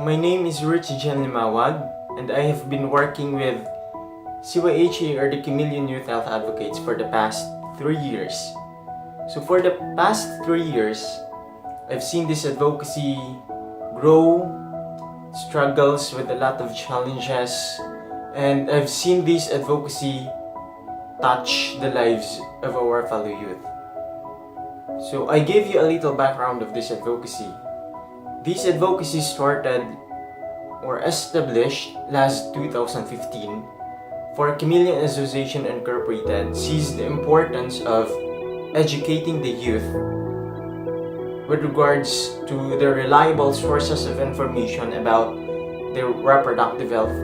My name is Richie Lumawag, and I have been working with CYHA or the Cameleon Youth Health Advocates for the past 3 years. So for the past 3 years, I've seen this advocacy grow, struggles with a lot of challenges, and I've seen this advocacy touch the lives of our fellow youth. So I gave you a little background of this advocacy. This advocacy started or established last 2015 for Cameleon Association Incorporated sees the importance of educating the youth with regards to the reliable sources of information about their reproductive health,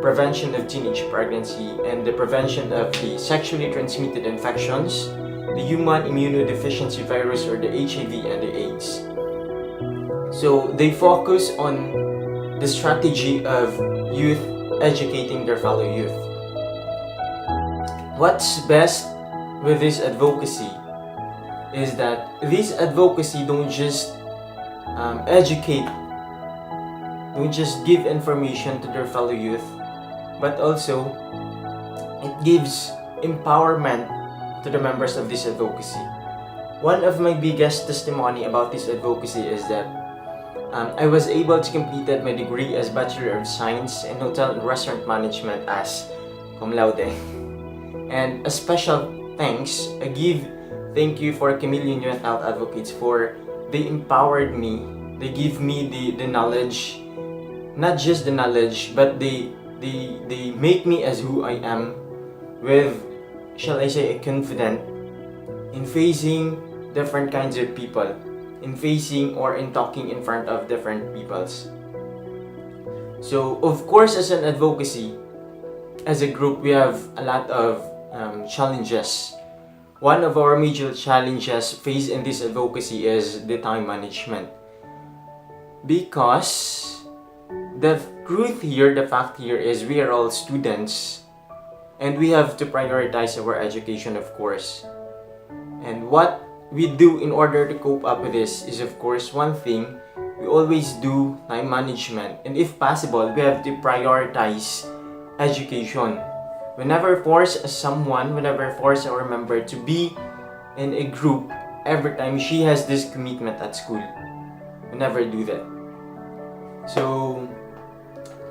prevention of teenage pregnancy, and the prevention of the sexually transmitted infections, the human immunodeficiency virus or the HIV and the AIDS. So they focus on the strategy of youth educating their fellow youth. What's best with this advocacy is that this advocacy don't just educate, don't just give information to their fellow youth, but also it gives empowerment to the members of this advocacy. One of my biggest testimony about this advocacy is that I was able to complete my degree as Bachelor of Science in Hotel and Restaurant Management as cum laude. And a special thank you for Cameleon Youth Health Advocates for they empowered me. They give me the knowledge, not just the knowledge, but they make me as who I am with, shall I say, a confident in facing different kinds of people, in facing or in talking in front of different peoples. So of course, as an advocacy, as a group, we have a lot of challenges. One of our major challenges faced in this advocacy is the time management, because the fact here is we are all students and we have to prioritize our education, of course. And what we do in order to cope up with this is, of course, one thing, we always do time management, and if possible, we have to prioritize education. Whenever force our member to be in a group, every time she has this commitment at school, we never do that. So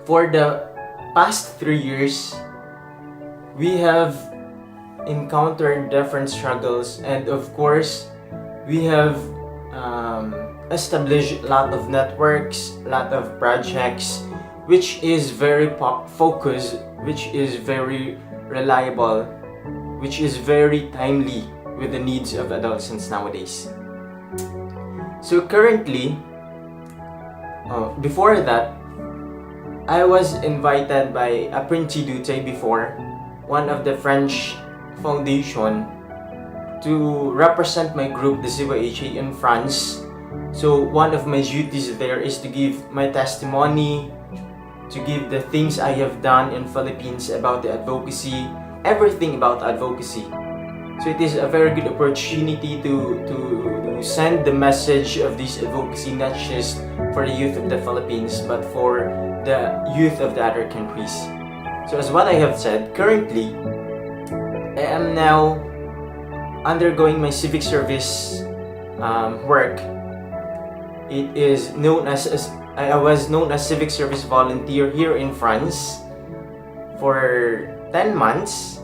for the past 3 years, we have encountered different struggles, and of course we have established a lot of networks, a lot of projects, which is very focused, which is very reliable, which is very timely with the needs of adolescents nowadays. So currently, before that, I was invited by Apprenti Dute before, one of the French foundation, to represent my group, the CYHA, in France. So one of my duties there is to give my testimony, to give the things I have done in Philippines about the advocacy, everything about advocacy. So it is a very good opportunity to send the message of this advocacy, not just for the youth of the Philippines, but for the youth of the other countries. So as what I have said, currently I am now undergoing my civic service work. It is known as I was known as civic service volunteer here in France for 10 months,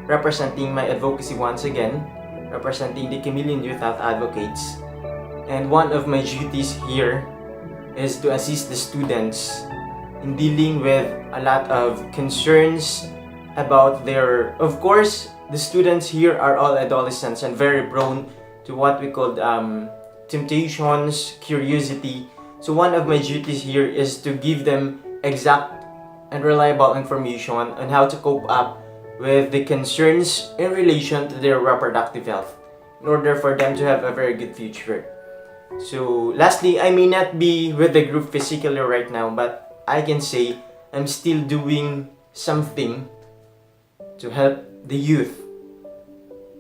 representing my advocacy once again, representing the Cameleon Youth Health Advocates. And one of my duties here is to assist the students in dealing with a lot of concerns about their, of course, the students here are all adolescents and very prone to what we call temptations, curiosity. So one of my duties here is to give them exact and reliable information on how to cope up with the concerns in relation to their reproductive health in order for them to have a very good future. So lastly, I may not be with the group physically right now, but I can say I'm still doing something to help the youth,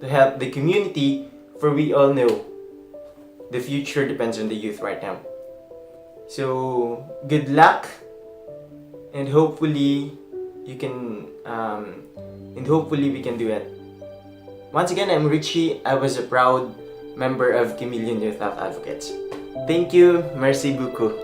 to help the community, for we all know the future depends on the youth right now. So good luck, and hopefully you can and hopefully we can do it. Once again, I'm Richie. I was a proud member of Cameleon Youth Health Advocates. Thank you. Merci beaucoup.